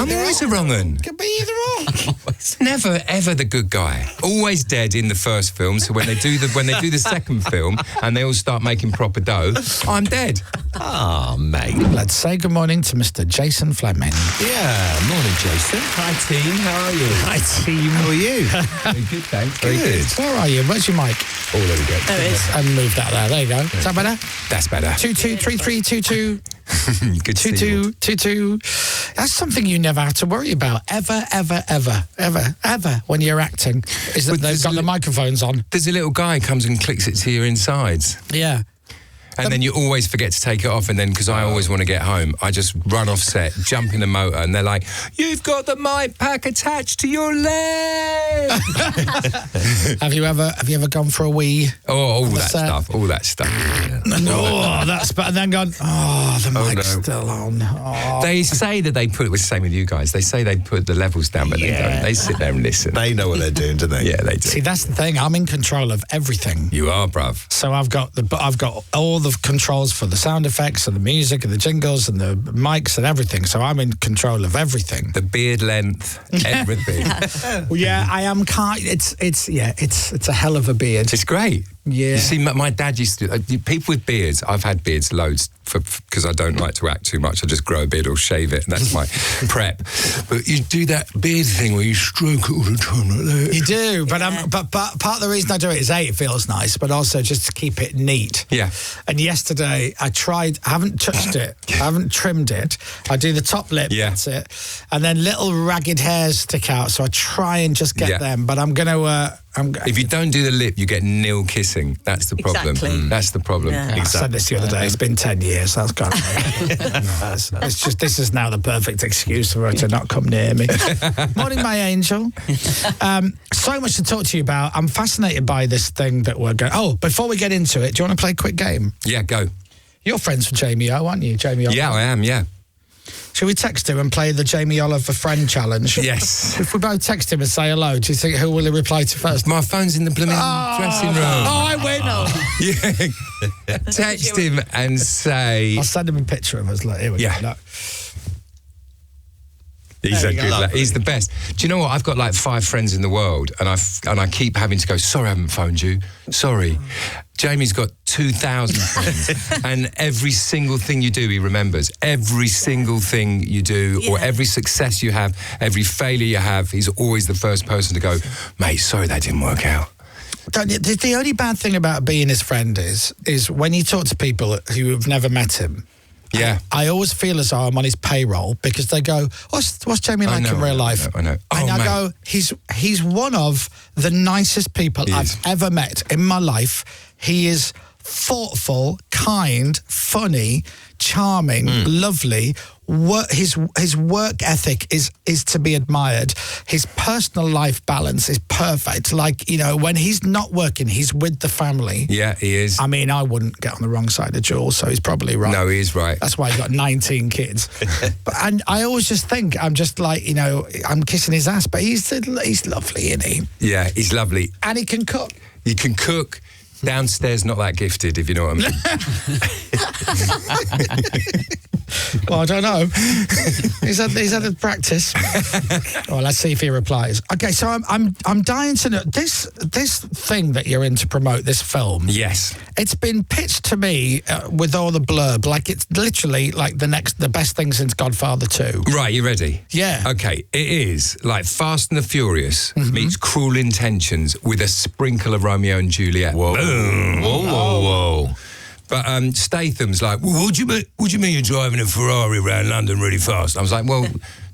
I'm always a wrong un. Could be either or. Never, ever the good guy. Always dead in the first film. So when they do the second film and they all start making proper dough, I'm dead. Ah, mate. Let's say good morning to Mr. Jason Flemyng. Yeah, morning, Jason. Hi team, how are you? Hi, team. How are you? Very good, thanks. Very Good. Where are you? Where's your mic? Oh, there we go. There it is. And move that there. There you go. Is that better? That's better. 223322. Good to see you. 2222. That's something you never have to worry about. Ever, when you're acting. Is that But they've got the microphones on. There's a little guy who comes and clicks it to your insides. Yeah. And then you always forget to take it off, and then, because I always want to get home, I just run off set, jump in the motor, and they're like, "You've got the mic pack attached to your leg!" Have you ever gone for a wee? Oh, all that set? stuff, all that stuff. Oh, that's better. And then gone, the mic's no. still on. Oh. They say that they put, it was the same with you guys, they say they put the levels down, but they don't. They sit there and listen. They know what they're doing, do they? Yeah, they do. See, that's the thing. I'm in control of everything. You are, bruv. So I've got all the controls for the sound effects and the music and the jingles and the mics and everything. So I'm in control of everything. The beard length, everything. Well, yeah, I am. It's a hell of a beard. It's great. Yeah. You see, my dad used to... people with beards, I've had beards loads because I don't like to act too much. I just grow a beard or shave it, and that's my prep. But you do that beard thing where you stroke it all the time like that. You do, but part of the reason I do it is A, it feels nice, but also just to keep it neat. Yeah. And yesterday I haven't touched it, I haven't trimmed it. I do the top lip, that's it. And then little ragged hairs stick out, so I try and just get them, but I'm going to... if you don't do the lip, you get nil kissing. That's the problem. Exactly. That's the problem. Yeah. I said this the other day. It's been 10 years. That's gone. It's just, this is now the perfect excuse for her to not come near me. Morning, my angel. So much to talk to you about. I'm fascinated by this thing that we're going... Oh, before we get into it, do you want to play a quick game? Yeah, go. You're friends with Jamie O, aren't you, Jamie Oliver? Yeah, I am, yeah. Should we text him and play the Jamie Oliver friend challenge? Yes. If we both text him and say hello, do you think who will he reply to first? My phone's in the blooming dressing room. Oh, I win. Yeah. Text him and say... I'll send him a picture of us. Look, here we go. Look. He's a good lad. He's the best. Do you know what? I've got like 5 friends in the world, and I keep having to go, sorry I haven't phoned you. Sorry. Jamie's got 2,000 friends, and every single thing you do, he remembers. Every single thing you do, or every success you have, every failure you have, he's always the first person to go, mate, sorry that didn't work out. The only bad thing about being his friend is when you talk to people who have never met him. Yeah. I always feel as though I'm on his payroll because they go, what's Jamie like in real life? I know. And I go, he's one of the nicest people I've ever met in my life. He is thoughtful, kind, funny, charming, lovely. His work ethic is to be admired. His personal life balance is perfect. Like, you know, when he's not working, he's with the family. Yeah, he is. I mean, I wouldn't get on the wrong side of Jules, so he's probably right. No, he is right. That's why he's got 19 kids. And I always just think, I'm just like, you know, I'm kissing his ass, but he's lovely, isn't he? Yeah, he's lovely. And he can cook. He can cook. Downstairs, not that gifted, if you know what I mean. Well, I don't know. He's had a practice. Well, let's see if he replies. Okay, so I'm dying to know this thing that you're in to promote, this film. Yes. It's been pitched to me with all the blurb, like it's literally like the best thing since Godfather 2. Right, you ready? Yeah. Okay, it is like Fast and the Furious meets Cruel Intentions with a sprinkle of Romeo and Juliet. Whoa. Boom. Whoa. But Statham's like, well, what do you mean you're driving a Ferrari around London really fast? I was like, well,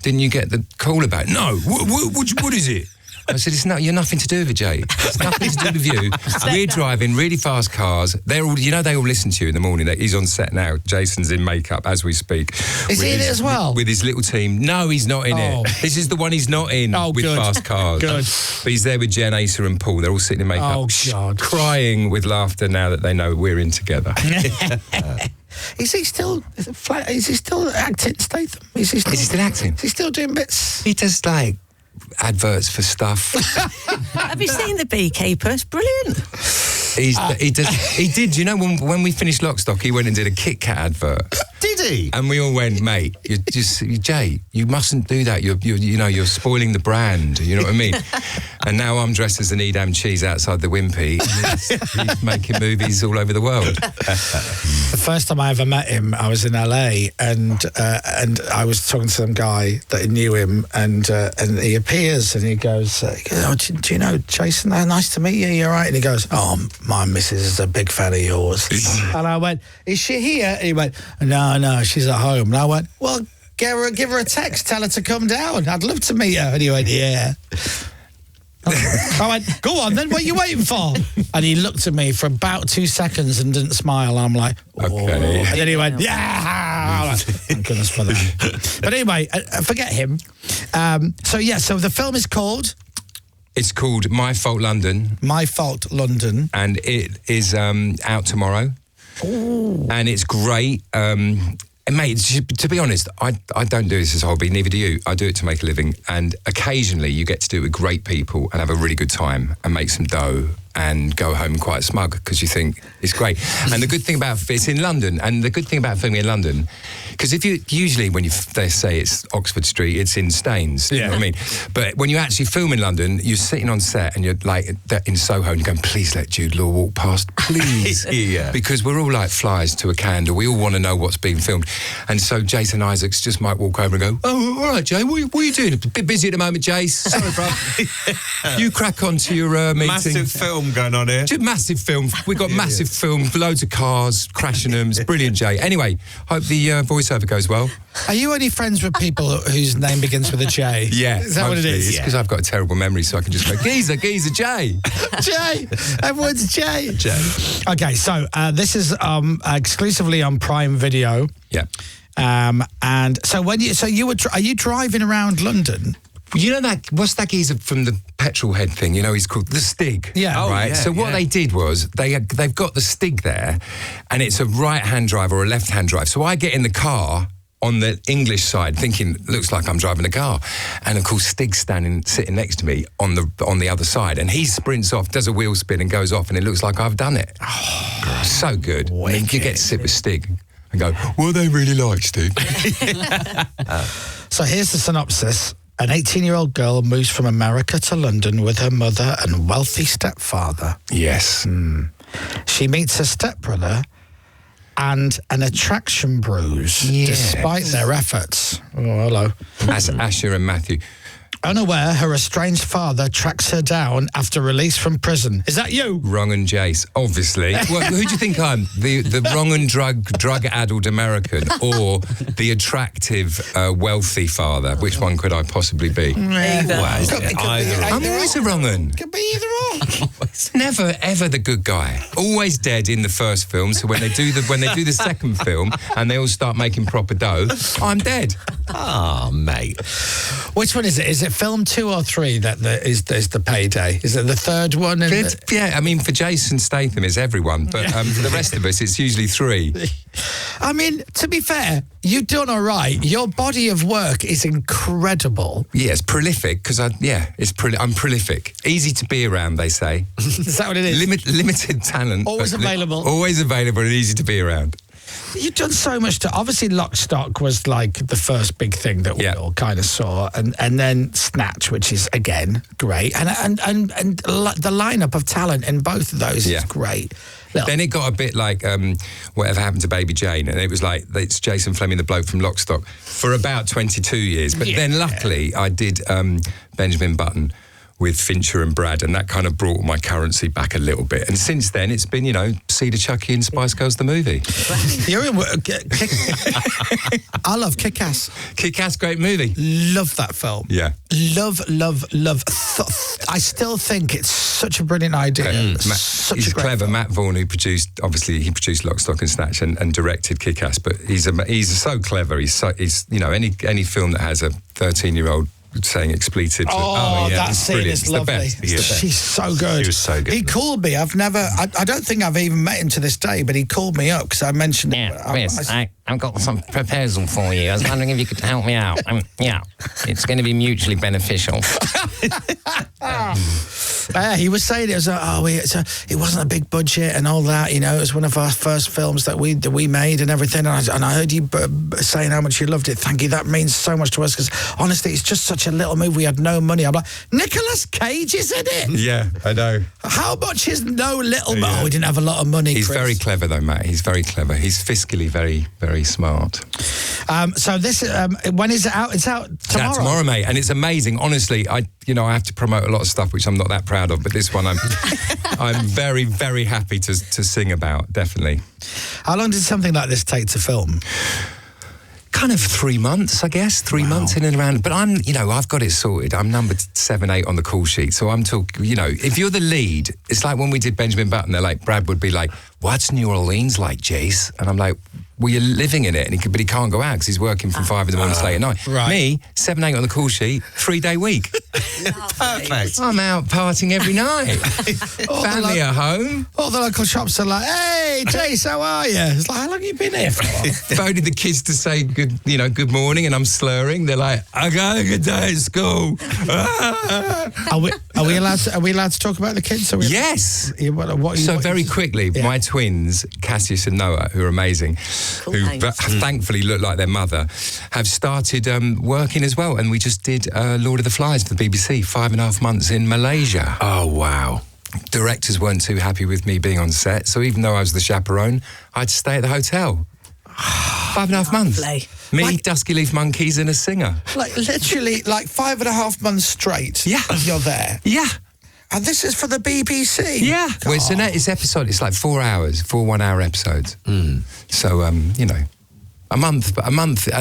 didn't you get the call about it? No. What is it? I said, you're nothing to do with it, Jay. It's nothing to do with you. We're driving really fast cars. They all listen to you in the morning. He's on set now. Jason's in makeup as we speak. Is he in it as well? With his little team. No, he's not in it. This is the one he's not in with fast cars. Good. But he's there with Jen, Asa and Paul. They're all sitting in makeup. Oh, God. Crying with laughter now that they know we're in together. Is he still acting, Statham? Is he still acting? Is he still doing bits? He does like adverts for stuff. Have you seen The Beekeeper? It's brilliant. He did. You know, when we finished Lock, Stock, he went and did a Kit Kat advert. Did he? And we all went, mate, Jay, you mustn't do that. You're spoiling the brand. You know what I mean? And now I'm dressed as an Edam cheese outside the Wimpy. And he's making movies all over the world. The first time I ever met him, I was in LA, and I was talking to some guy that knew him, and he appears and he goes, oh, do you know Jason? Nice to meet you. You're right. And he goes, oh, my missus is a big fan of yours. And I went, is she here? And he went, no, she's at home. And I went, well, give her a text, tell her to come down. I'd love to meet her. And he went, yeah. I went, go on then, what are you waiting for? And he looked at me for about 2 seconds and didn't smile. I'm like, oh. Okay. And then he went, yeah. I'm like, thank goodness for that. But anyway, forget him. So the film is called? It's called My Fault London. My Fault London. And it is out tomorrow. Ooh. And it's great. Mate, to be honest, I don't do this as a hobby, neither do you. I do it to make a living. And occasionally you get to do it with great people and have a really good time and make some dough and go home quite smug because you think it's great. And the good thing about it's in London, and the good thing about filming in London, because if you usually when they say it's Oxford Street, it's in Staines. You know what I mean? But when you actually film in London, you're sitting on set and you're like in Soho and you're going, please let Jude Law walk past, please. Because we're all like flies to a candle. We all want to know what's being filmed. And so Jason Isaacs just might walk over and go, oh, all right, Jay, what are you doing? A bit busy at the moment, Jace. Sorry, bro. You crack on to your meeting. Massive film going on here. Just massive film. We've got massive film, loads of cars, crashing them. It's brilliant, Jay. Anyway, hope the voiceover goes well. Are you only friends with people whose name begins with a J? Yeah. Is that what it is? It's because I've got a terrible memory, so I can just go, Geezer, Jay. Jay. Everyone's Jay. Okay, so this is exclusively on Prime Video. Yeah. And so are you driving around London? You know what's that geezer from the petrol head thing? You know, he's called the Stig. Yeah. Right? Yeah, so what they did was they've got the Stig there, and it's a right-hand drive or a left-hand drive. So I get in the car on the English side thinking, looks like I'm driving a car. And of course, Stig's sitting next to me on the other side. And he sprints off, does a wheel spin and goes off, and it looks like I've done it. Oh, so good. I mean, you get to sit with Stig and go, what they really like, Stig? So here's the synopsis. An 18-year-old girl moves from America to London with her mother and wealthy stepfather. Yes. She meets her stepbrother and an attraction brews, despite their efforts. Oh, hello. That's Asher and Matthew. Unaware, her estranged father tracks her down after release from prison. Is that you? Wrong and Jace, obviously. Well, who do you think I'm? The wrong and drug-addled American, or the attractive, wealthy father? Which one could I possibly be? Either. I'm always a wrong un. Could be either or. Never, ever the good guy. Always dead in the first film. So when they do the second film and they all start making proper dough, I'm dead. Oh, mate. Which one is it? Is it film 2 or 3 that is the payday? Is it the third one? Yeah, I mean, for Jason Statham, it's everyone. But for the rest of us, it's usually 3. I mean, to be fair, you've done all right. Your body of work is incredible. Yeah, it's prolific because I'm prolific. Easy to be around, they say. Is that what it is? Limited talent. Always available. Always available and easy to be around. You've done so much obviously Lock, Stock was like the first big thing that we all kind of saw, and then Snatch, which is again great, and the lineup of talent in both of those is great. Then it got a bit like Whatever Happened to Baby Jane, and it was like it's Jason Flemyng, the bloke from Lock, Stock, for about 22 years. But then luckily I did Benjamin Button with Fincher and Brad, and that kind of brought my currency back a little bit. And since then, it's been, Cedar Chucky and Spice Girls the movie. I love Kick-Ass. Kick-Ass, great movie. Love that film. Yeah. Love. I still think it's such a brilliant idea. He's clever. Film. Matt Vaughan, who produced Lock, Stock and Snatch and directed Kick-Ass, but he's so clever. He's any film that has a 13-year-old saying expletive. That it's scene brilliant. is It's lovely. the best. It's the best. She's so good. She was so good. He called me. I don't think I've even met him to this day, but he called me up because I mentioned Chris, I've got some proposal for you. I was wondering if you could help me out. It's going to be mutually beneficial. He was saying it was it wasn't a big budget and all that. It was one of our first films that we made and everything. And I heard you saying how much you loved it. Thank you. That means so much to us because honestly, it's just such a little movie. We had no money. I'm like, Nicolas Cage is in it. Yeah, I know. How much is no little money? Oh, we didn't have a lot of money. He's Chris. very clever though, Matt. He's very clever. He's fiscally very, very smart. So this when is it out? It's out tomorrow. Tomorrow, mate, and it's amazing. Honestly, I have to promote a lot of stuff which I'm not that proud of, but this one I'm very, very happy to sing about. Definitely. How long did something like this take to film? Kind of 3 months, I guess. 3 months in and around. But I've got it sorted. I'm numbered 7, 8 on the call sheet. So I'm talking, if you're the lead, it's like when we did Benjamin Button, Brad would be like, what's New Orleans like, Jace? And I'm like, well, you're living in it, but he can't go out because he's working from 5 in the morning to late at night. Right. Me, 7, 8 on the call sheet, 3-day week. Perfect. I'm out partying every night. Family at home. All the local shops are like, hey, Jace, how are you? It's like, how long have you been here for? Phoning the kids to say good morning, and I'm slurring. They're like, I got a good day at school. Are we allowed to talk about the kids? Yes. Very quickly, my twins, Cassius and Noah, who are amazing, Cool who names. thankfully look like their mother, have started working as well. And we just did Lord of the Flies for the BBC, 5.5 months in Malaysia. Oh, wow. Directors weren't too happy with me being on set, so even though I was the chaperone, I had to stay at the hotel. 5.5 months. Lovely. Me, Dusky Leaf Monkeys, and a singer. Like literally, 5.5 months straight. Yeah. You're there. Yeah. And this is for the BBC. Yeah. Well, it's episode. It's like 4 hours, 4 1-hour episodes. So, an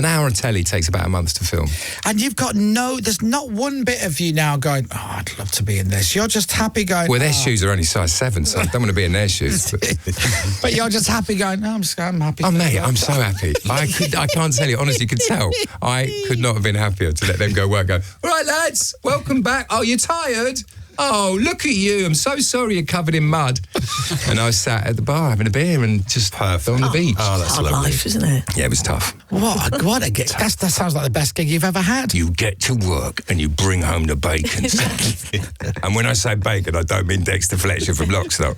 hour of telly takes about a month to film. And you've got there's not one bit of you now going, oh, I'd love to be in this. You're just happy going, Well, their shoes are only size 7, so I don't want to be in their shoes. But you're just happy going, I'm happy. Oh, mate, I'm so happy. I can't tell you, honestly, you could tell. I could not have been happier to let them go work, all right, lads, welcome back. Oh, you're tired? Oh, look at you. I'm so sorry you're covered in mud. And I was sat at the bar having a beer and just on the beach. Oh, that's Hard lovely. life, isn't it? Yeah, it was tough. What a gig. That sounds like the best gig you've ever had. You get to work and you bring home the bacon. And when I say bacon, I don't mean Dexter Fletcher from Lock Stock.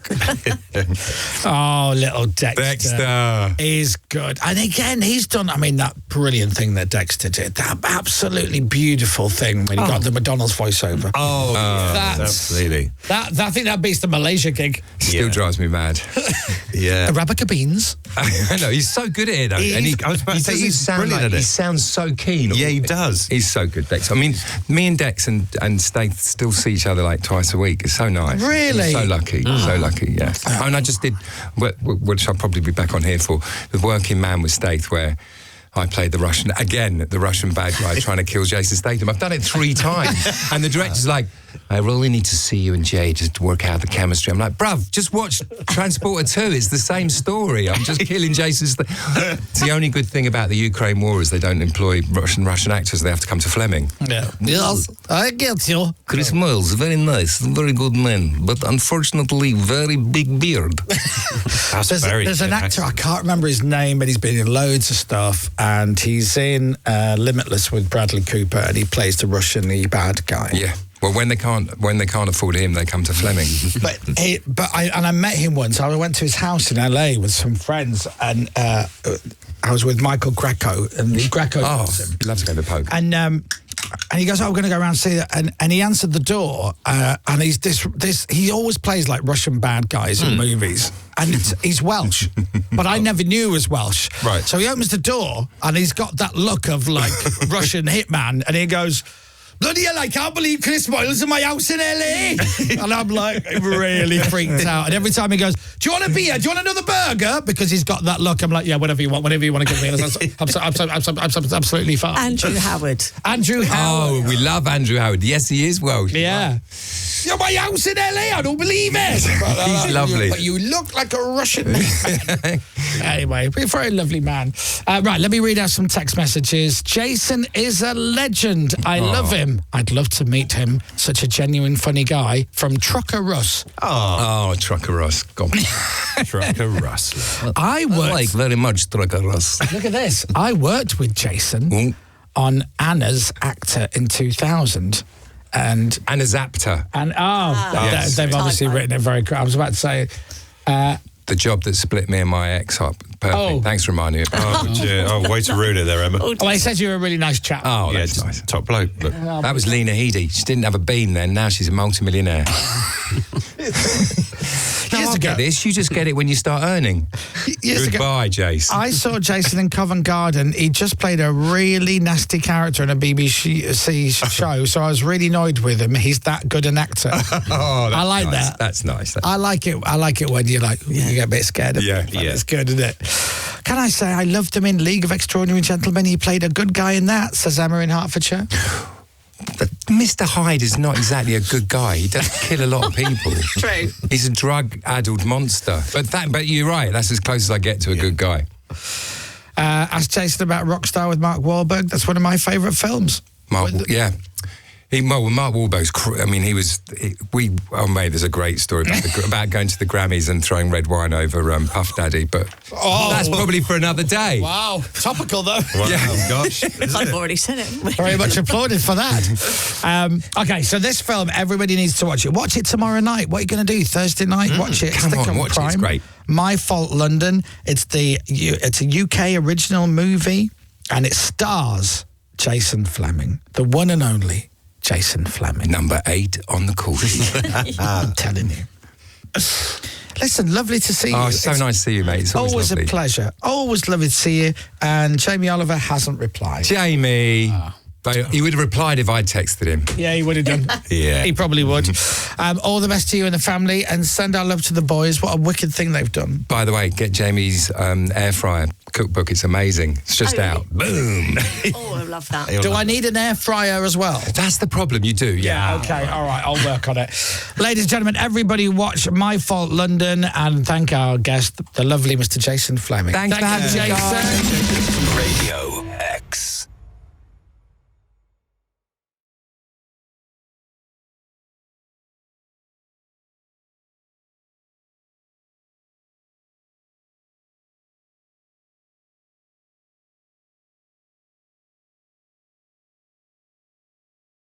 Oh, little Dexter. Dexter. Is good. And again, he's done, that brilliant thing that Dexter did. That absolutely beautiful thing when he got the McDonald's voiceover. Oh, That's absolutely. I think that beats the Malaysia gig. Still drives me mad. Yeah. Arabica beans. I know, he's so good at it, though. I was about to say, he's sound brilliant at it. He sounds so keen. Yeah, he does. He's so good, Dex. Me and Dex and Staith still see each other like twice a week. It's so nice. Really? So lucky. So lucky, yeah. And I just did, which I'll probably be back on here for, The Working Man with Staith, where I played the Russian bad guy trying to kill Jason Statham. I've done it 3 times. And the director's like, I really need to see you and Jay just to work out the chemistry. I'm like, bruv, just watch Transporter 2. It's the same story. I'm just killing Jason Statham. It's the only good thing about the Ukraine war is they don't employ Russian actors. They have to come to Flemyng. Yeah. Yes, I get you. Chris Moyles, very nice, very good man, but unfortunately, very big beard. There's an actor, I can't remember his name, but he's been in loads of stuff, and he's in Limitless with Bradley Cooper, and he plays the Russian bad guy. Yeah. Well, when they can't afford him, they come to Flemyng. I met him once. I went to his house in LA with some friends, and I was with Michael Greco, and Greco loves him. He loves to go to the poke. And he goes, we're going to go around and see that. And he answered the door, and he's he always plays like Russian bad guys in movies. And he's Welsh, but I never knew he was Welsh. Right. So he opens the door, and he's got that look of like Russian hitman, and he goes, bloody hell, I can't believe Chris Moyles in my house in LA. And I'm like, really freaked out. And every time he goes, do you want a beer? Do you want another burger? Because he's got that look. I'm like, yeah, whatever you want to give me. I'm absolutely fine. Andrew Howard. Andrew Howard. Oh, we love Andrew Howard. Yes, he is Welsh. Yeah. You're my house in LA. I don't believe it. He's lovely. But you look like a Russian man. Anyway, a very lovely man. Right, let me read out some text messages. Jason is a legend. I love him. I'd love to meet him. Such a genuine, funny guy. From Trucker Russ. Oh, Trucker Russ. God. Trucker Russ. I worked... very much Trucker Russ. Look at this. I worked with Jason on Anna's Actor in 2000. And Zapta. They've obviously written it very... I was about to say... the job that split me and my ex up. Perfect. Oh. Thanks for reminding me. Way to ruin it there, Emma. Oh, he says you're a really nice chap. Oh, Yeah, that's just nice. top bloke. Look. That was Lena Headey. She didn't have a bean then. Now she's a multimillionaire. I get this. You just get it when you start earning. Years ago, Goodbye, Jace. I saw Jason in Covent Garden. He just played a really nasty character in a BBC show, so I was really annoyed with him. He's that good an actor. I like nice. that. That's nice. I like it. I like it when you get a bit scared of Yeah, it. yeah. It's good, isn't it? Can I say I loved him in League of Extraordinary Gentlemen? He played a good guy in that, says Emma in Hertfordshire. Mr. Hyde is not exactly a good guy. He does kill a lot of people. True. He's a drug-addled monster. But you're right. That's as close as I get to a good guy. Asked Jason about Rockstar with Mark Wahlberg. That's one of my favourite films. Mark Wahlberg's. There's a great story about going to the Grammys and throwing red wine over Puff Daddy, but that's probably for another day. Wow, topical though. Wow, gosh. I've already said it. Very much applauded for that. Okay, so this film, everybody needs to watch it. Watch it tomorrow night. What are you going to do? Thursday night? Watch it. Come on, watch it. It's great. My Fault London. It's a UK original movie, and it stars Jason Flemyng, the one and only Jason Flemyng. Number 8 on the call sheet. I'm telling you. Listen, lovely to see you. Oh, it's so nice to see you, mate. It's always lovely. A pleasure. Always lovely to see you. And Jamie Oliver hasn't replied. Jamie. But he would have replied if I'd texted him. Yeah, he would have done. Yeah. He probably would. All the best to you and the family, and send our love to the boys. What a wicked thing they've done. By the way, get Jamie's air fryer cookbook. It's amazing. It's just out. Boom. Oh, I love that. Do I need an air fryer as well? That's the problem. You do, yeah. Okay, all right, I'll work on it. Ladies and gentlemen, everybody watch My Fault London and thank our guest, the lovely Mr. Jason Flemyng. Thanks for having me, Jason. guys.